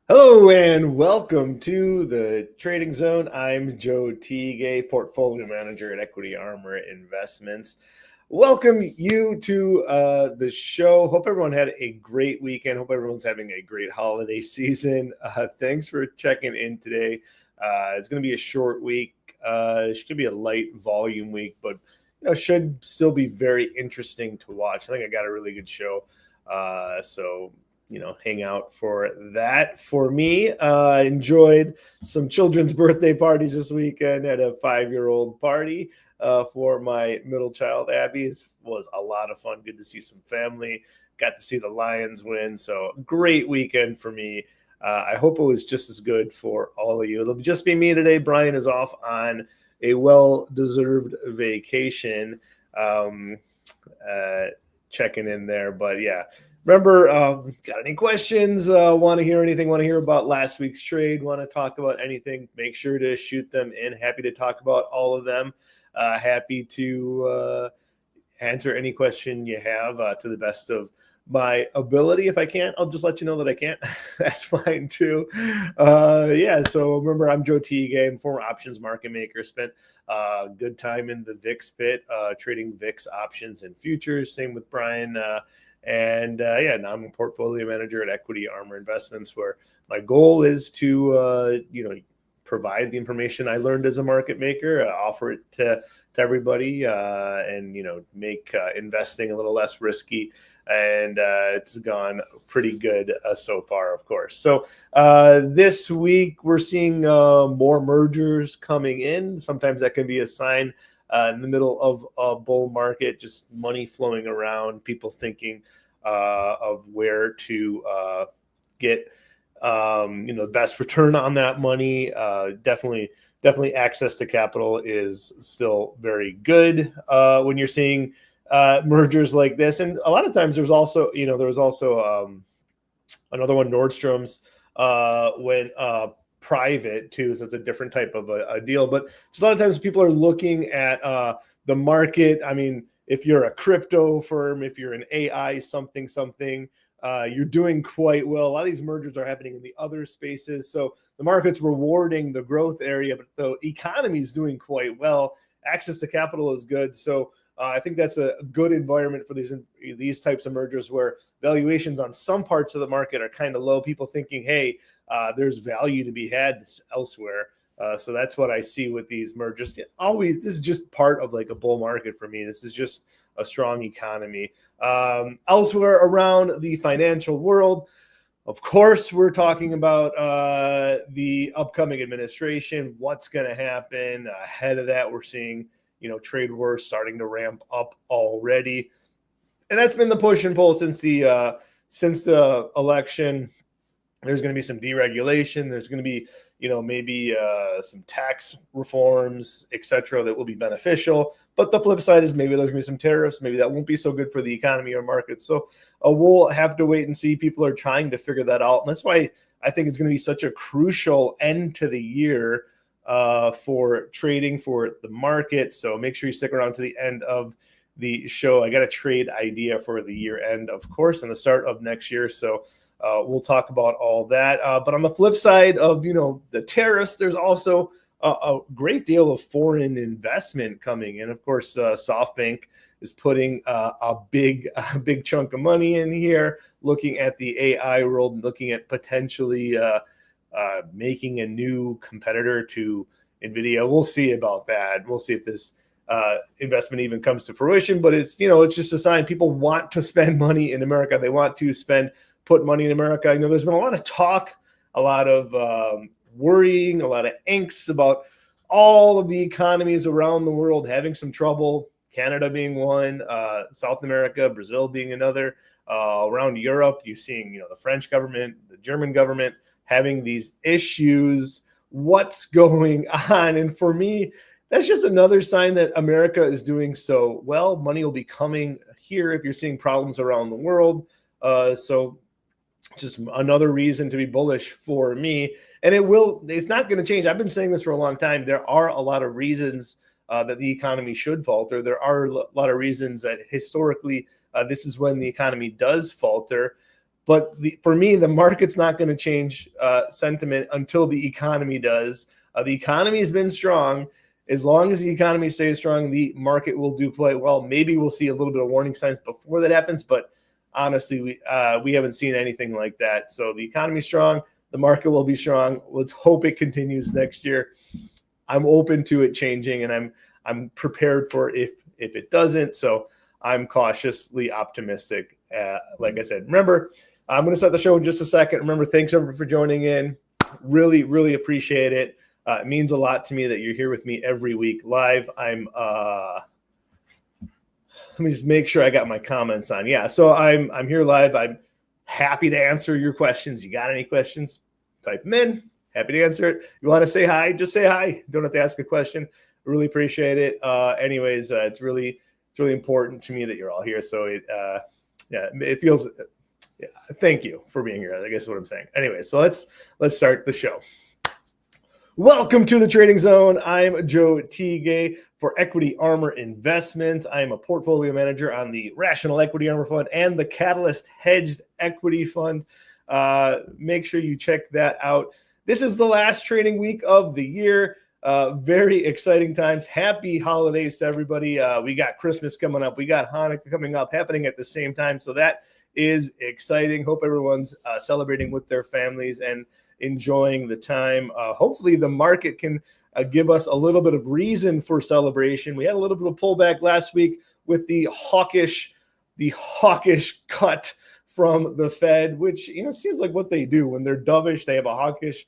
Hello and welcome to the Trading Zone. I'm Joe Teague, portfolio manager at Equity Armor Investments. Welcome you to the show. Hope everyone had a great weekend. Hope everyone's having a great holiday season. Thanks for checking in today. It's going to be a short week. It should be a light volume week, but should still be very interesting to watch. I think I got a really good show. So hang out for that. For me, I enjoyed some children's birthday parties this weekend. Had a 5-year-old party for my middle child, Abby. It was a lot of fun. Good to see some family. Got to see the Lions win. So great weekend for me. I hope it was just as good for all of you. It'll just be me today. Brian is off on a well-deserved vacation. Checking in there, but yeah. Remember, got any questions, want to hear anything, want to hear about last week's trade, want to talk about anything, make sure to shoot them in. Happy to talk about all of them. Happy to answer any question you have to the best of my ability. If I can't, I'll just let you know that I can't. That's fine too. So remember, I'm Joe Teague. I'm a former options market maker. Spent good time in the VIX pit, trading VIX options and futures. Same with Brian. Now I'm a portfolio manager at Equity Armor Investments, where my goal is to, provide the information I learned as a market maker, offer it to everybody, and make investing a little less risky. And it's gone pretty good so far, of course. So this week we're seeing more mergers coming in. Sometimes that can be a sign in the middle of a bull market, just money flowing around, people thinking of where to get the best return on that money. Definitely access to capital is still very good when you're seeing mergers like this. And a lot of times there was also another one, Nordstrom's, went private too, so it's a different type of a deal. But just a lot of times people are looking at the market. I mean, if you're a crypto firm, if you're an AI something, you're doing quite well. A lot of these mergers are happening in the other spaces, so the market's rewarding the growth area, but the economy is doing quite well. Access to capital is good, so I think that's a good environment for these types of mergers, where valuations on some parts of the market are kind of low. People thinking, hey, there's value to be had elsewhere. So that's what I see with these mergers. Always, this is just part of like a bull market for me. This is just a strong economy. Elsewhere around the financial world, of course, we're talking about the upcoming administration, what's going to happen. Ahead of that, we're seeing trade wars starting to ramp up already, and that's been the push and pull since the election. There's going to be some deregulation. There's going to be, maybe some tax reforms, etc., that will be beneficial. But the flip side is maybe there's going to be some tariffs. Maybe that won't be so good for the economy or markets. So we'll have to wait and see. People are trying to figure that out. And that's why I think it's going to be such a crucial end to the year for trading, for the market. So make sure you stick around to the end of the show. I got a trade idea for the year end, of course, and the start of next year. So we'll talk about all that. But on the flip side of, the tariffs, there's also a great deal of foreign investment coming in. Of course, SoftBank is putting a big chunk of money in here, looking at the AI world, looking at potentially making a new competitor to NVIDIA. We'll see about that. We'll see if this investment even comes to fruition. But it's just a sign people want to spend money in America. They want to put money in America. There's been a lot of talk, a lot of worrying, a lot of angst about all of the economies around the world having some trouble. Canada being one, South America, Brazil being another. Around Europe, you're seeing, the French government, the German government having these issues. What's going on? And for me, that's just another sign that America is doing so well. Money will be coming here if you're seeing problems around the world. So just another reason to be bullish for me. And it's not going to change. I've been saying this for a long time. There are a lot of reasons that the economy should falter. There are a lot of reasons that historically this is when the economy does falter. But for me, the market's not going to change sentiment until the economy does. The economy has been strong. As long as the economy stays strong, the market will do quite well. Maybe we'll see a little bit of warning signs before that happens, but honestly, we haven't seen anything like that. So the economy's strong. The market will be strong. Let's hope it continues next year. I'm open to it changing, and I'm prepared for if it doesn't. So I'm cautiously optimistic. Like I said, remember, I'm going to start the show in just a second. Remember, thanks everyone for joining in. Really, really appreciate it. It means a lot to me that you're here with me every week live. Let me just make sure I got my comments on. Yeah, so I'm here live. I'm happy to answer your questions. You got any questions? Type them in. Happy to answer it. You want to say hi? Just say hi. Don't have to ask a question. Really appreciate it. Anyways, it's really important to me that you're all here. So it feels. Yeah, thank you for being here. I guess is what I'm saying. Anyway, so let's start the show. Welcome to the Trading Zone. I'm Joe Teague for Equity Armor Investments. I am a portfolio manager on the Rational Equity Armor Fund and the Catalyst Hedged Equity Fund. Make sure you check that out. This is the last trading week of the year. Very exciting times. Happy holidays to everybody. We got Christmas coming up. We got Hanukkah coming up, happening at the same time. So that is exciting. Hope everyone's celebrating with their families and enjoying the time. Hopefully the market can give us a little bit of reason for celebration. We had a little bit of pullback last week with the hawkish cut from the Fed, which seems like what they do when they're dovish. They have a hawkish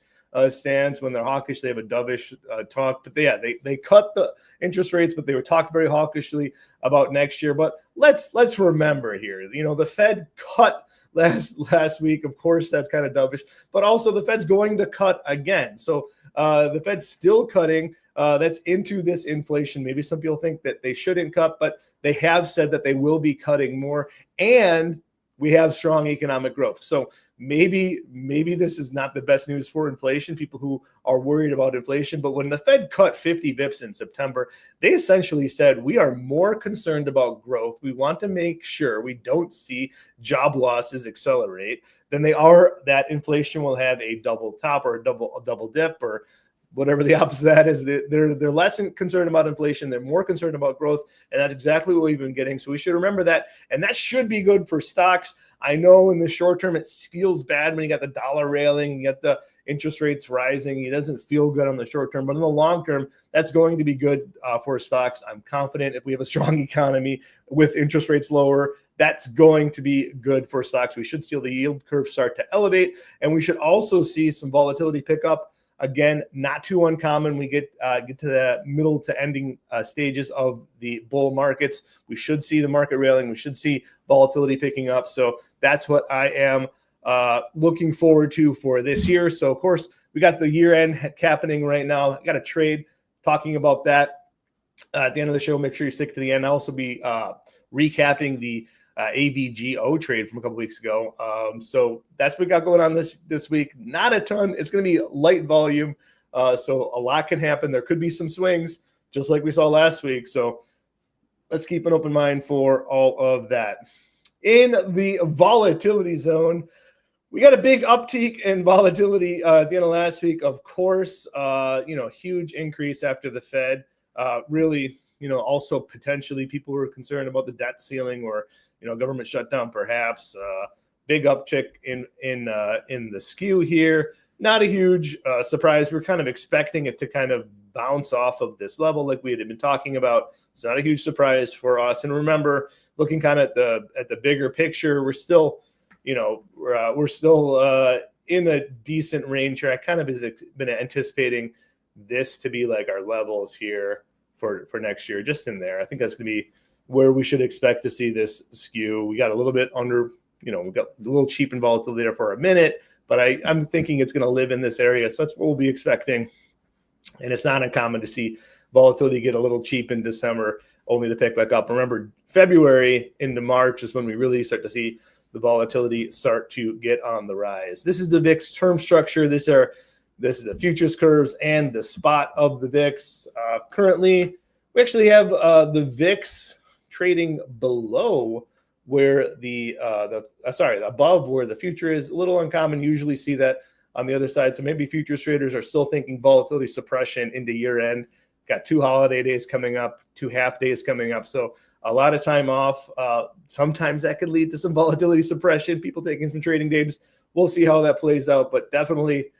stance. When they're hawkish, they have a dovish talk. But they cut the interest rates, but they were talking very hawkishly about next year. But let's remember here, the Fed cut last week. Of course, that's kind of dovish, but also the Fed's going to cut again. So the Fed's still cutting. That's into this inflation. Maybe some people think that they shouldn't cut, but they have said that they will be cutting more, and we have strong economic growth. So maybe this is not the best news for inflation, people who are worried about inflation. But when the Fed cut 50 bips in September, they essentially said, we are more concerned about growth. We want to make sure we don't see job losses accelerate than they are that inflation will have a double top or a double dip or whatever the opposite of that is. They're less concerned about inflation. They're more concerned about growth. And that's exactly what we've been getting. So we should remember that. And that should be good for stocks. I know in the short term, it feels bad when you got the dollar railing, you got the interest rates rising. It doesn't feel good on the short term, but in the long term, that's going to be good for stocks. I'm confident if we have a strong economy with interest rates lower, that's going to be good for stocks. We should see the yield curve start to elevate, and we should also see some volatility pick up. Again, not too uncommon. We get to the middle to ending stages of the bull markets. We should see the market railing. We should see volatility picking up. So that's what I am looking forward to for this year. So, of course, we got the year-end happening right now. I got a trade talking about that at the end of the show. Make sure you stick to the end. I'll also be recapping the AVGO trade from a couple weeks ago. So that's what we got going on this week. Not a ton. It's going to be light volume. So a lot can happen. There could be some swings, just like we saw last week. So let's keep an open mind for all of that. In the volatility zone, we got a big uptick in volatility at the end of last week. Of course, huge increase after the Fed. Really, also potentially people were concerned about the debt ceiling or government shutdown, perhaps. Big uptick in the skew here. Not a huge surprise. We're kind of expecting it to kind of bounce off of this level like we had been talking about. It's not a huge surprise for us. And remember, looking kind of at the bigger picture, we're still, we're still in a decent range here. I kind of been anticipating this to be like our levels here for next year, just in there. I think that's going to be where we should expect to see this skew. We got a little bit under, we got a little cheap in volatility there for a minute, but I'm thinking it's going to live in this area. So that's what we'll be expecting. And it's not uncommon to see volatility get a little cheap in December, only to pick back up. Remember, February into March is when we really start to see the volatility start to get on the rise. This is the VIX term structure. This is the futures curves and the spot of the VIX. Currently, we actually have the VIX trading below where above where the future is. A little uncommon. Usually see that on the other side. So maybe futures traders are still thinking volatility suppression into year end. Got 2 holiday days coming up, 2 half days coming up. So a lot of time off. Sometimes that could lead to some volatility suppression, people taking some trading days. We'll see how that plays out, but definitely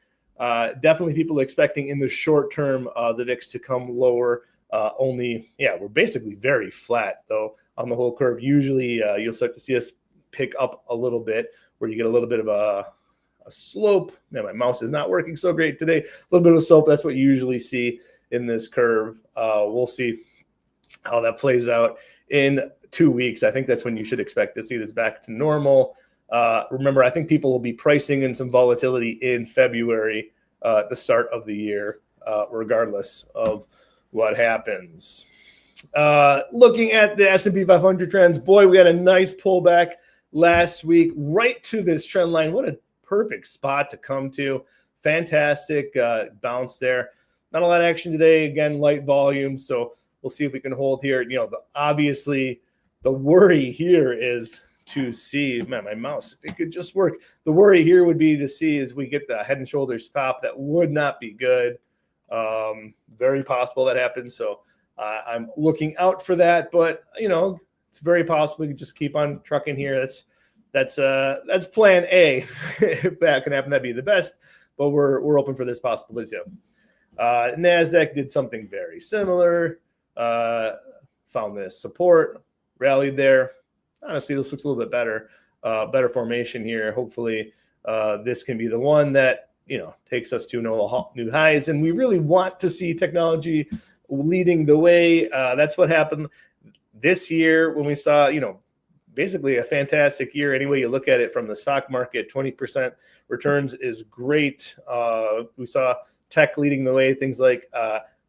people expecting in the short term the VIX to come lower. We're basically very flat though on the whole curve. Usually you'll start to see us pick up a little bit where you get a little bit of a slope. Now my mouse is not working so great today. A little bit of a slope. That's what you usually see in this curve. We'll see how that plays out in 2 weeks. I think that's when you should expect to see this back to normal. Remember, I think people will be pricing in some volatility in February at the start of the year, regardless of what happens. Looking at the S&P 500 trends, boy, we had a nice pullback last week right to this trend line. What a perfect spot to come to. Fantastic bounce there. Not a lot of action today. Again, light volume. So we'll see if we can hold here. Obviously, the worry here is to see, my mouse, if it could just work. The worry here would be to see as we get the head and shoulders top. That would not be good. Very possible that happens. So I'm looking out for that. But, it's very possible we can just keep on trucking here. That's plan A. If that can happen, that'd be the best. But we're open for this possibility too. NASDAQ did something very similar. Found this support, rallied there. Honestly, this looks a little bit better. Better formation here. Hopefully, this can be the one that takes us to new highs. And we really want to see technology leading the way. That's what happened this year when we saw, basically a fantastic year. Any way you look at it from the stock market, 20% returns is great. We saw tech leading the way, things like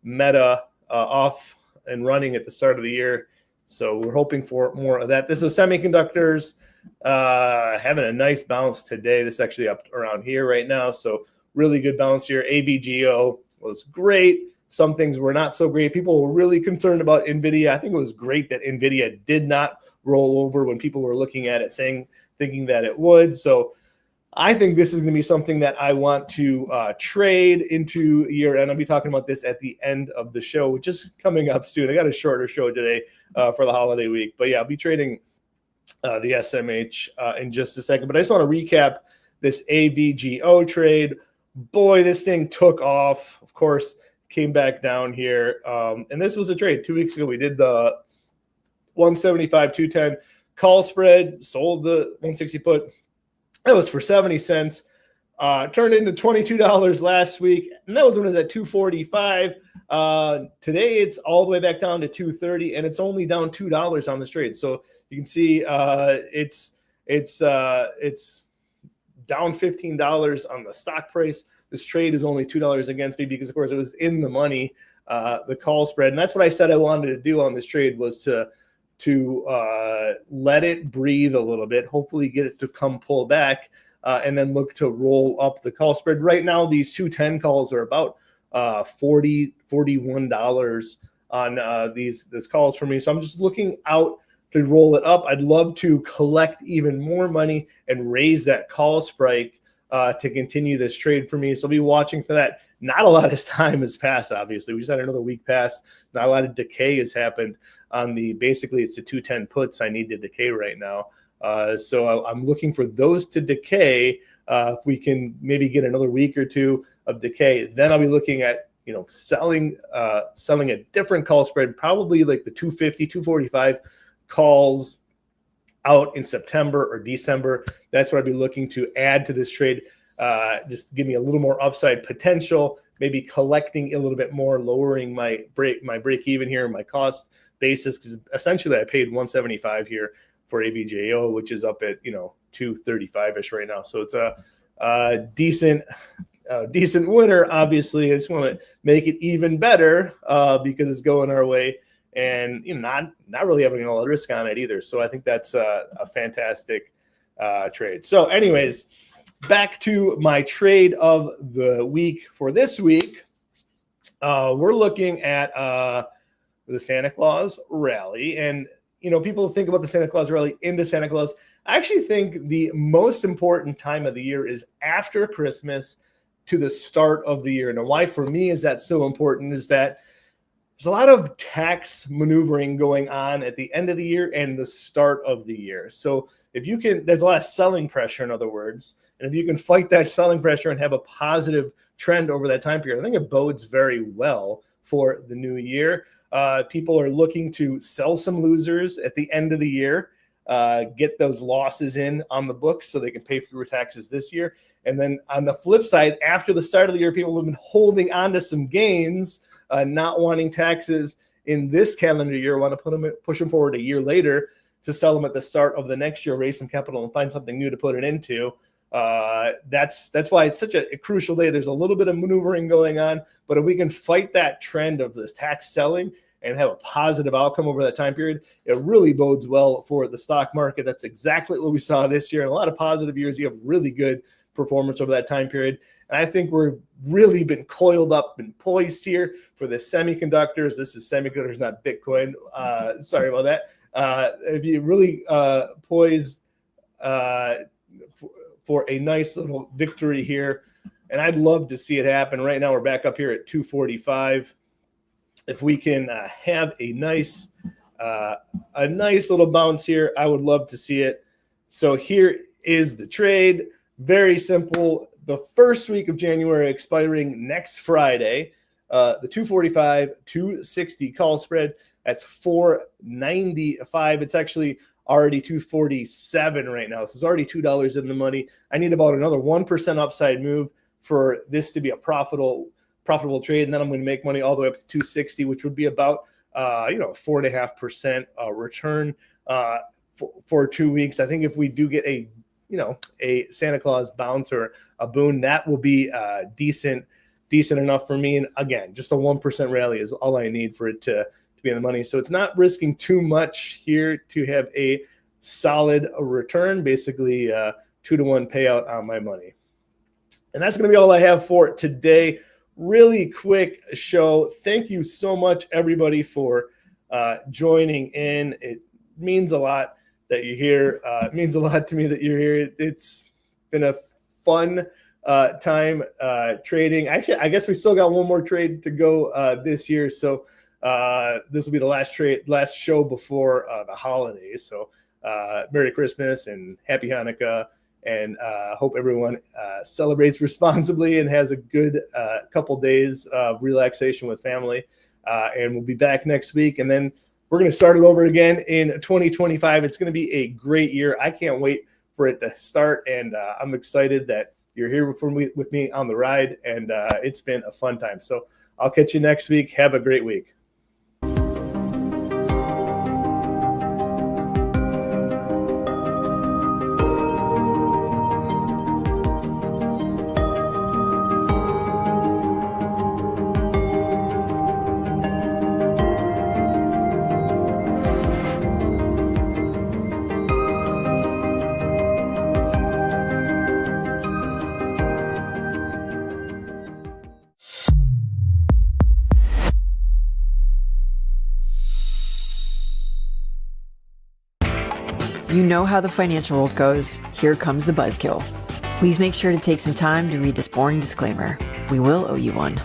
Meta off and running at the start of the year. So we're hoping for more of that. This is semiconductors having a nice bounce today. This is actually up around here right now. So really good bounce here. AVGO was great. Some things were not so great. People were really concerned about NVIDIA. I think it was great that NVIDIA did not roll over when people were looking at it, thinking that it would. So I think this is going to be something that I want to trade into year end. I'll be talking about this at the end of the show, which is coming up soon. I got a shorter show today for the holiday week. But yeah, I'll be trading the SMH in just a second. But I just want to recap this AVGO trade. Boy, this thing took off. Of course, came back down here. And this was a trade 2 weeks ago. We did the 175, 210 call spread, sold the 160 put. That was for 70 cents. Turned into $22 last week. And that was when it was at 245. Today it's all the way back down to 230, and it's only down $2 on this trade. So you can see it's down $15 on the stock price. This trade is only $2 against me because, of course, it was in the money, the call spread. And that's what I said I wanted to do on this trade, was to let it breathe a little bit, hopefully get it to come pull back, and then look to roll up the call spread. Right now, these 210 calls are about $41 on these calls for me. So I'm just looking out to roll it up. I'd love to collect even more money and raise that call spike to continue this trade for me. So I'll be watching for that. Not a lot of time has passed, obviously. We just had another week pass. Not a lot of decay has happened on basically it's the 210 puts I need to decay right now. So I'm looking for those to decay. If we can maybe get another week or two of decay, then I'll be looking at, selling a different call spread, probably like the 250, 245 calls out in September or December. That's what I'd be looking to add to this trade. Just give me a little more upside potential, maybe collecting a little bit more, lowering my break even here, my cost basis, because essentially I paid 175 here for ABJO, which is up at 235ish right now. So it's a decent winner. Obviously, I just want to make it even better because it's going our way, and not really having a lot of risk on it either. So I think that's a fantastic trade. So anyways, back to my trade of the week for this week. We're looking at the Santa Claus rally, and people think about the Santa Claus rally into Santa Claus. I actually think the most important time of the year is after Christmas to the start of the year. And why for me is that so important is that there's a lot of tax maneuvering going on at the end of the year and the start of the year. So there's a lot of selling pressure, in other words, and if you can fight that selling pressure and have a positive trend over that time period, I think it bodes very well for the new year. People are looking to sell some losers at the end of the year, get those losses in on the books so they can pay fewer taxes this year. And then on the flip side, after the start of the year, people have been holding on to some gains, not wanting taxes in this calendar year, want to push them forward a year later to sell them at the start of the next year, raise some capital and find something new to put it into. That's why it's such a crucial day. There's a little bit of maneuvering going on, but if we can fight that trend of this tax selling and have a positive outcome over that time period, it really bodes well for the stock market. That's exactly what we saw this year. In a lot of positive years, you have really good performance over that time period. And I think we've really been coiled up and poised here for the semiconductors. This is semiconductors, not Bitcoin. Sorry about that. If you really poised for a nice little victory here, and I'd love to see it happen. Right now, we're back up here at 245. If we can have a nice little bounce here, I would love to see it. So here is the trade. Very simple. The first week of January expiring next Friday. The 245, 260 call spread. That's 495. It's actually already 247 right now. So it's already $2 in the money. I need about another 1% upside move for this to be a profitable trade. And then I'm going to make money all the way up to 260, which would be about 4.5% return for 2 weeks. I think if we do get a Santa Claus bounce or a boon, that will be decent enough for me. And again, just a 1% rally is all I need for it to be in the money. So it's not risking too much here to have a solid return, basically 2-to-1 payout on my money. And that's going to be all I have for today. Really quick show. Thank you so much, everybody, for joining in. It means a lot that you're here. It means a lot to me that you're here. It's been a fun time trading. Actually, I guess we still got one more trade to go this year. So this will be the last show before the holidays. So Merry Christmas and Happy Hanukkah. And hope everyone celebrates responsibly and has a good couple days of relaxation with family. And we'll be back next week. And then we're going to start it over again in 2025. It's going to be a great year. I can't wait for it to start. And I'm excited that you're here with me on the ride. And it's been a fun time. So I'll catch you next week. Have a great week. You know how the financial world goes. Here comes the buzzkill. Please make sure to take some time to read this boring disclaimer. We will owe you one.